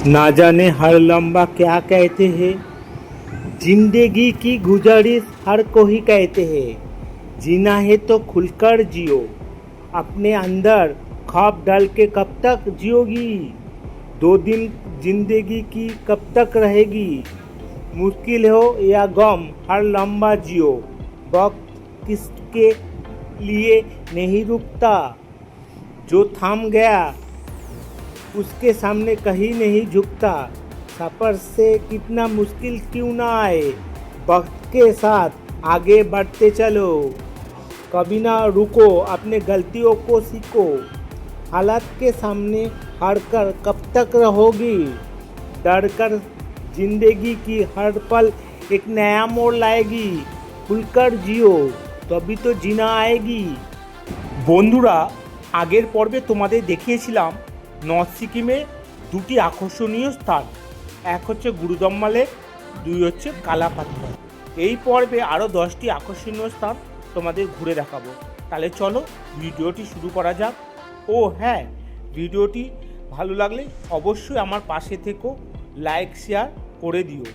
ना जाने हर लम्बा क्या कहते हैं, जिंदगी की गुजारिश हर कोई कहते हैं। जीना है तो खुलकर जियो, अपने अंदर ख्वाब डाल के कब तक जियोगी। 2 दिन जिंदगी की कब तक रहेगी, मुश्किल हो या गम हर लम्बा जियो। वक्त किसके लिए नहीं रुकता, जो थम गया उसके सामने कहीं नहीं झुकता। सफ़र से कितना मुश्किल क्यों ना आए, वक्त के साथ आगे बढ़ते चलो। कभी ना रुको, अपने गलतियों को सीखो। हालात के सामने हार कर कब तक रहोगी, डर कर जिंदगी की हर पल एक नया मोड़ लाएगी। खुलकर जियो, तभी तो जीना आएगी। বন্ধুরা, আগের পর্বে তোমাদের দেখিয়েছিলাম নর্থ সিকিমে দুটি আকর্ষণীয় স্থান, এক হচ্ছে গুরুদম্মা লেক, 2 হচ্ছে কালাপাথর। এই পর্বে আরও 10টি আকর্ষণীয় স্থান তোমাদের ঘুরে দেখাবো। তাহলে চলো ভিডিওটি শুরু করা যাক। ও হ্যাঁ, ভিডিওটি ভালো লাগলে অবশ্যই আমার পাশে থেকো, লাইক শেয়ার করে দিও।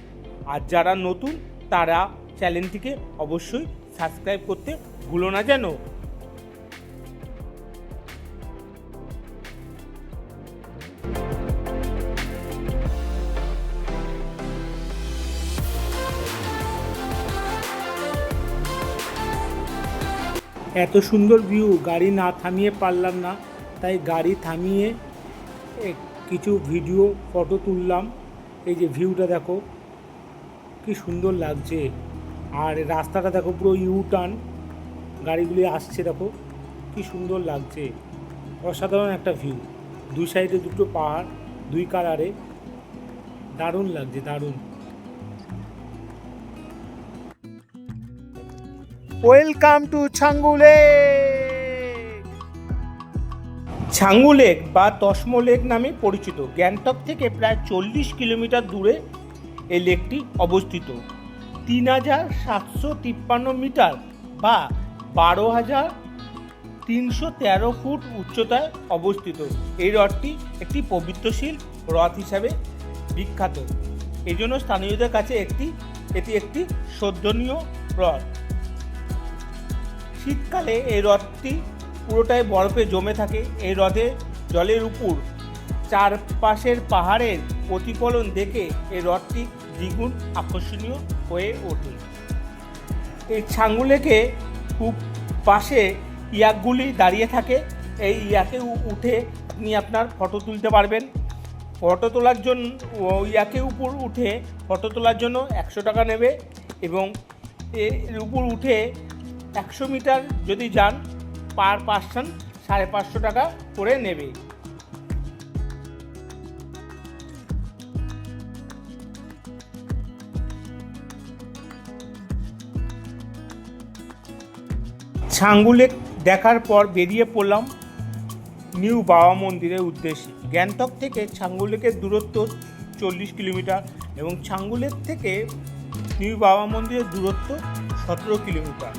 আর যারা নতুন তারা চ্যানেলটিকে অবশ্যই সাবস্ক্রাইব করতে ভুলো না যেন। এত সুন্দর ভিউ, গাড়ি না থামিয়ে পারলাম না, তাই গাড়ি থামিয়ে কিছু ভিডিও ফটো তুললাম। এই যে ভিউটা দেখো কি সুন্দর লাগছে, আর রাস্তাটা দেখো পুরো ইউ টার্ন, গাড়িগুলি আসছে, দেখো কি সুন্দর লাগছে। অসাধারণ একটা ভিউ, দুই সাইডে দুটো পাহাড়, 2 কালারে, দারুণ লাগছে, দারুণ। Welcome to Changu lake. Changu lake বা তসমো লেক নামে পরিচিত। গ্যাংটক থেকে প্রায় 40 কিলোমিটার দূরে এই লেকটি অবস্থিত। 3753 মিটার বা 12,313 ফুট উচ্চতায় অবস্থিত। এই হ্রদটি একটি পবিত্রশীল হ্রদ হিসাবে বিখ্যাত। এই জন্য স্থানীয়দের কাছে এটি একটি শ্রদ্ধনীয় হ্রদ। শীতকালে এই হ্রদটি পুরোটাই বরফে জমে থাকে। এই হ্রদে জলের উপর চারপাশের পাহাড়ের প্রতিফলন দেখে এই হ্রদটি দ্বিগুণ আকর্ষণীয় হয়ে ওঠে। এই ছাঙ্গু লেকে খুব পাশে ইয়াকগুলি দাঁড়িয়ে থাকে। এই ইয়াকে উঠে আপনি আপনার ফটো তুলতে পারবেন। ফটো তোলার জন্য ইয়াকে উপর উঠে ফটো তোলার জন্য 100 টাকা নেবে, এবং এর উপর উঠে 100 মিটার যদি যান পার পার্সন 550 টাকা করে নেবে। ছাঙ্গু লেক দেখার পর বেরিয়ে পড়লাম নিউ বাবা মন্দিরের উদ্দেশ্যে। গ্যাংটক থেকে ছাঙ্গু লেকের দূরত্ব 40 কিলোমিটার এবং ছাঙ্গু লেক থেকে নিউ বাবা মন্দিরের দূরত্ব 17 কিলোমিটার।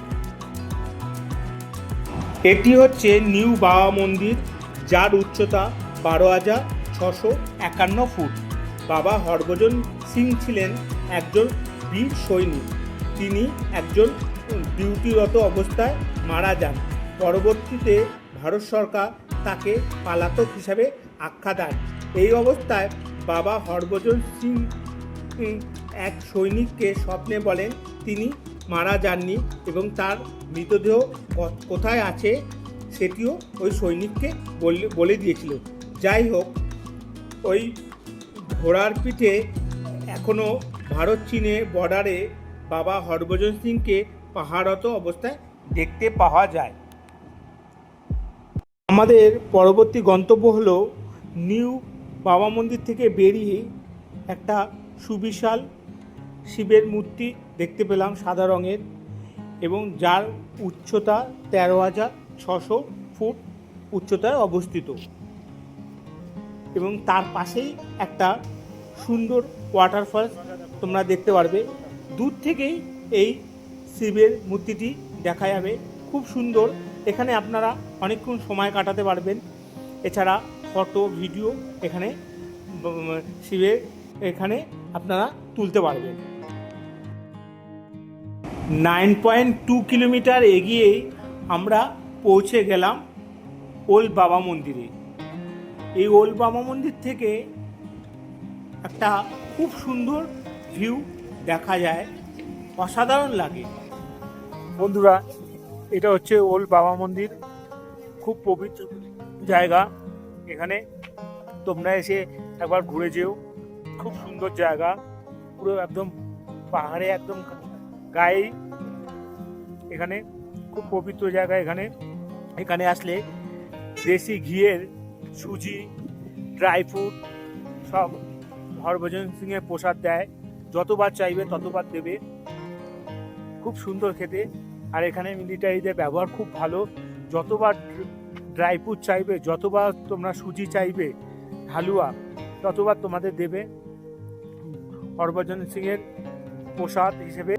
এটি হচ্ছে নিউ বাবা মন্দির, যার উচ্চতা 12,651 ফুট। বাবা হরভজন সিং ছিলেন একজন বীর সৈনিক। তিনি একজন ডিউটিরত অবস্থায় মারা যান। পরবর্তীতে ভারত সরকার তাকে পলাতক হিসাবে আখ্যা দেন। এই অবস্থায় বাবা হরভজন সিং এক সৈনিককে স্বপ্নে বলেন তিনি মারা যাননি এবং তার মৃতদেহ কোথায় আছে সেটিও ওই সৈনিককে বলে দিয়েছিল। যাই হোক, ওই ঘোড়ার পিঠে এখনও ভারত চীনের বর্ডারে বাবা হরভজন সিংকে পাহাড়রত অবস্থায় দেখতে পাওয়া যায়। আমাদের পরবর্তী গন্তব্য হলো নিউ বাবা মন্দির থেকে বেরিয়ে একটা সুবিশাল শিবের মূর্তি দেখতে পেলাম, সাদা রঙের, এবং যার উচ্চতা 13,600 ফুট উচ্চতায় অবস্থিত, এবং তার পাশেই একটা সুন্দর ওয়াটারফল তোমরা দেখতে পারবে। দূর থেকেই এই শিবের মূর্তিটি দেখা যাবে, খুব সুন্দর। এখানে আপনারা অনেকক্ষণ সময় কাটাতে পারবেন। এছাড়া ফটো ভিডিও এখানে শিবের এখানে আপনারা তুলতে পারবেন। 9.2 কিলোমিটার এগিয়েই আমরা পৌঁছে গেলাম ওল্ড বাবা মন্দিরে। এই ওল্ড বাবা মন্দির থেকে একটা খুব সুন্দর ভিউ দেখা যায়, অসাধারণ লাগে। বন্ধুরা, এটা হচ্ছে ওল্ড বাবা মন্দির, খুব পবিত্র জায়গা। এখানে তোমরা এসে একবার ঘুরে যেও, খুব সুন্দর জায়গা, পুরো একদম পাহাড়ে একদম গায়ে। এখানে খুব পবিত্র জায়গা। এখানে আসলে দেশি ঘিয়ের, সুজি, ড্রাই ফ্রুট সব হরভজন সিংয়ের প্রসাদ দেয়, যতবার চাইবে ততবার দেবে, খুব সুন্দর খেতে। আর এখানে মিলিটারিদের ব্যবহার খুব ভালো, যতবার ড্রাই ফ্রুট চাইবে, যতবার তোমরা সুজি চাইবে, হালুয়া, ততবার তোমাদের দেবে হরভজন সিংয়ের প্রসাদ হিসেবে।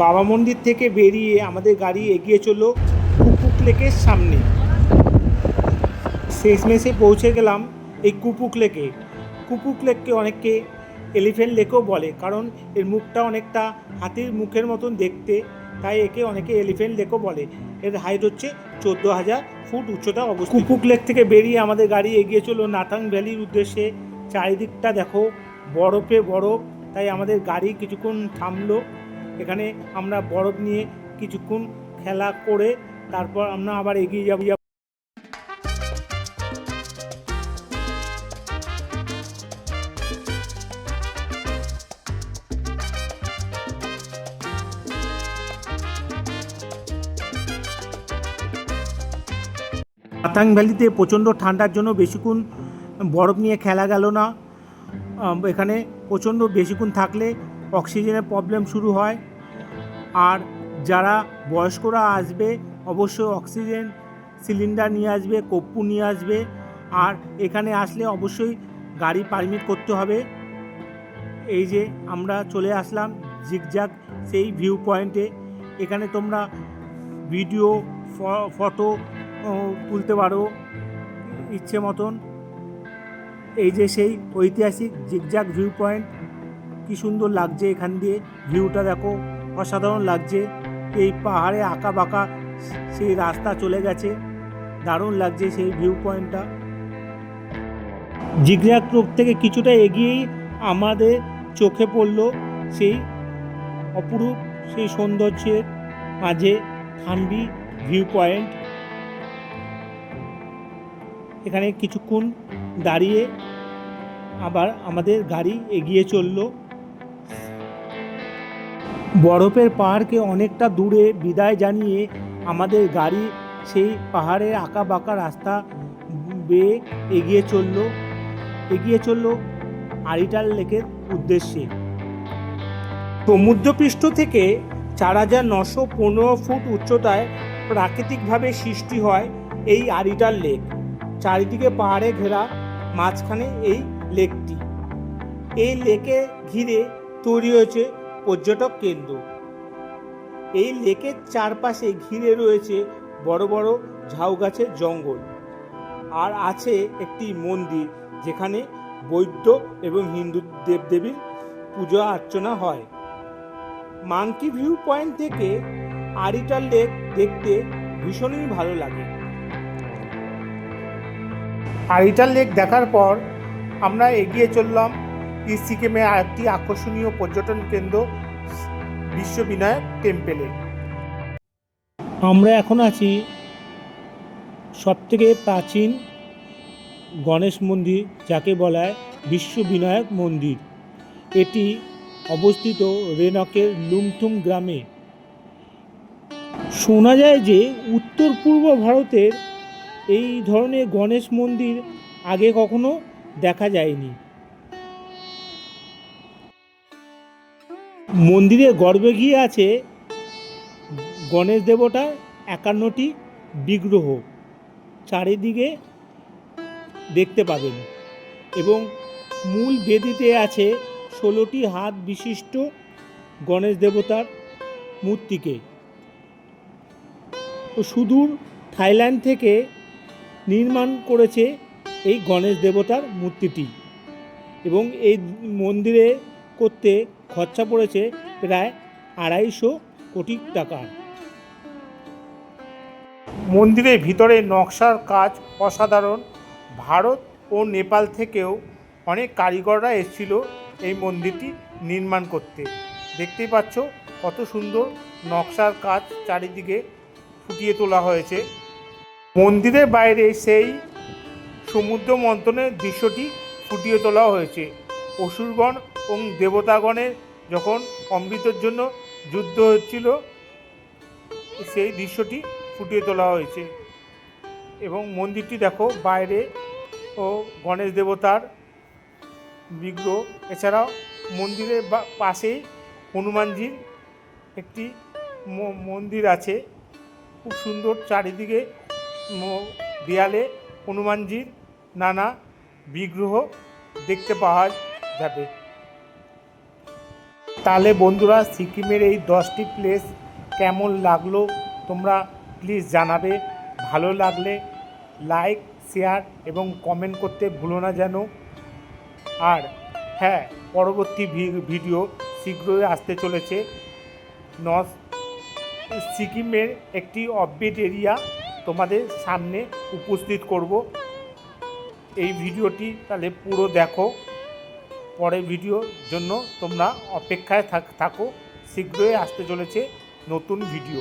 বাবা মন্দির থেকে বেরিয়ে আমাদের গাড়ি এগিয়ে চললো কুপুক লেকের সামনে। শেষমেশে পৌঁছে গেলাম এই কুপুক লেকে। কুপুক লেককে অনেকে এলিফ্যান্ট লেকও বলে, কারণ এর মুখটা অনেকটা হাতির মুখের মতন দেখতে, তাই একে অনেকে এলিফ্যান্ট লেকও বলে। এর হাইট হচ্ছে 14,000 ফুট উচ্চতা অবস্থিত। কুপুক লেক থেকে বেরিয়ে আমাদের গাড়ি এগিয়ে চললো নাথাং ভ্যালির উদ্দেশ্যে। চারিদিকটা দেখো বরফে বরফ, তাই আমাদের গাড়ি কিছুক্ষণ থামলো। এখানে আমরা বরফ নিয়ে কিছুক্ষণ খেলা করে তারপর আমরা আবার এগিয়ে যাব। নাথাং ভ্যালিতে প্রচণ্ড ঠান্ডার জন্য বেশিক্ষণ বরফ নিয়ে খেলা গেল না। এখানে প্রচণ্ড বেশিক্ষণ থাকলে অক্সিজেনের প্রবলেম শুরু হয়। আর যারা বয়স্করা আসবে অবশ্যই অক্সিজেন সিলিন্ডার নিয়ে আসবে, কপ্পু নিয়ে আসবে। আর এখানে আসলে অবশ্যই গাড়ি পারমিট করতে হবে। এই যে আমরা চলে আসলাম জিগজ্যাগ সেই ভিউ পয়েন্টে। এখানে তোমরা ভিডিও, ফটো তুলতে পারো ইচ্ছে মতন। এই যে সেই ঐতিহাসিক জিগজ্যাগ ভিউ পয়েন্ট, কি সুন্দর লাগছে এখান দিয়ে, ভিউটা দেখো, অসাধারণ লাগছে। এই পাহাড়ে আঁকা বাঁকা সেই রাস্তা চলে গেছে, দারুণ লাগছে সেই ভিউ পয়েন্টটা। জিগজ্যাগ রোড থেকে কিছুটা এগিয়েই আমাদের চোখে পড়ল সেই অপরূপ সেই সৌন্দর্যের মাঝে থানবি ভিউ পয়েন্ট। এখানে কিছুক্ষণ দাঁড়িয়ে আবার আমাদের গাড়ি এগিয়ে চলল। বরফের পাহাড়কে অনেকটা দূরে বিদায় জানিয়ে আমাদের গাড়ি সেই পাহাড়ের আঁকা বাঁকা রাস্তা বেয়ে এগিয়ে চলল আরিটাল লেকের উদ্দেশ্যে। সমুদ্রপৃষ্ঠ থেকে 4,915 ফুট উচ্চতায় প্রাকৃতিকভাবে সৃষ্টি হয় এই আরিটাল লেক। চারিদিকে পাহাড়ে ঘেরা, মাঝখানে এই লেকটি। এই লেকে ঘিরে তৈরি হয়েছে পর্যটক কেন্দ্র। এই লেকের চারপাশে ঘিরে রয়েছে বড় বড় ঝাউ গাছের জঙ্গল। আর আছে একটি মন্দির যেখানে বৌদ্ধ এবং হিন্দু দেবদেবীর পূজা অর্চনা হয়। মাঙ্কি ভিউ পয়েন্ট থেকে আরিটাল লেক দেখতে ভীষণই ভালো লাগে। আরিটাল লেক দেখার পর আমরা এগিয়ে চললাম সিকিমে আরেকটি আকর্ষণীয় পর্যটন কেন্দ্র বিশ্ববিনায়ক টেম্পেলে। আমরা এখন আছি সবথেকে প্রাচীন গণেশ মন্দির, যাকে বলা হয় বিশ্ববিনায়ক মন্দির। এটি অবস্থিত রেনকের লুমথুম গ্রামে। শোনা যায় যে উত্তর পূর্ব ভারতের এই ধরনের গণেশ মন্দির আগে কখনো দেখা যায়নি। মন্দিরের গর্ভে গিয়ে আছে গণেশ দেবতার 51টি বিগ্রহ চারিদিকে দেখতে পাবেন, এবং মূল বেদিতে আছে 16টি হাত বিশিষ্ট গণেশ দেবতার মূর্তিকে। সুদূর থাইল্যান্ড থেকে নির্মাণ করেছে এই গণেশ দেবতার মূর্তিটি, এবং এই মন্দিরে করতে খরচা পড়েছে প্রায় 250 কোটি টাকা। মন্দিরের ভিতরে নকশার কাজ অসাধারণ। ভারত ও নেপাল থেকেও অনেক কারিগররা এসেছিল এই মন্দিরটি নির্মাণ করতে। দেখতেই পাচ্ছ কত সুন্দর নকশার কাজ চারিদিকে ফুটিয়ে তোলা হয়েছে। মন্দিরের বাইরে সেই সমুদ্র মন্থনের দৃশ্যটি ফুটিয়ে তোলা হয়েছে। অসুরগণ এবং দেবতাগণের যখন অমৃতের জন্য যুদ্ধ হচ্ছিল, সেই দৃশ্যটি ফুটিয়ে তোলা হয়েছে। এবং মন্দিরটি দেখো, বাইরে ও গণেশ দেবতার বিগ্রহ, এছাড়াও মন্দিরের পাশেই হনুমানজির একটি মন্দির আছে। খুব সুন্দর, চারিদিকে দেয়ালে হনুমানজির নানা বিগ্রহ দেখতে পাওয়া যাবে। তাহলে বন্ধুরা, সিকিমের এই 10টি প্লেস কেমন লাগলো তোমরা প্লিজ জানাবে। ভালো লাগলে লাইক, শেয়ার এবং কমেন্ট করতে ভুলো না যেন। আর হ্যাঁ, পরবর্তী ভিডিও শীঘ্রই আসতে চলেছে। সিকিমের একটি অফবিট এরিয়া তোমাদের সামনে উপস্থিত করব। এই ভিডিওটি তাহলে পুরো দেখো, পরের ভিডিওর জন্য তোমরা অপেক্ষায় থাকো। শীঘ্রই আসতে চলেছে নতুন ভিডিও।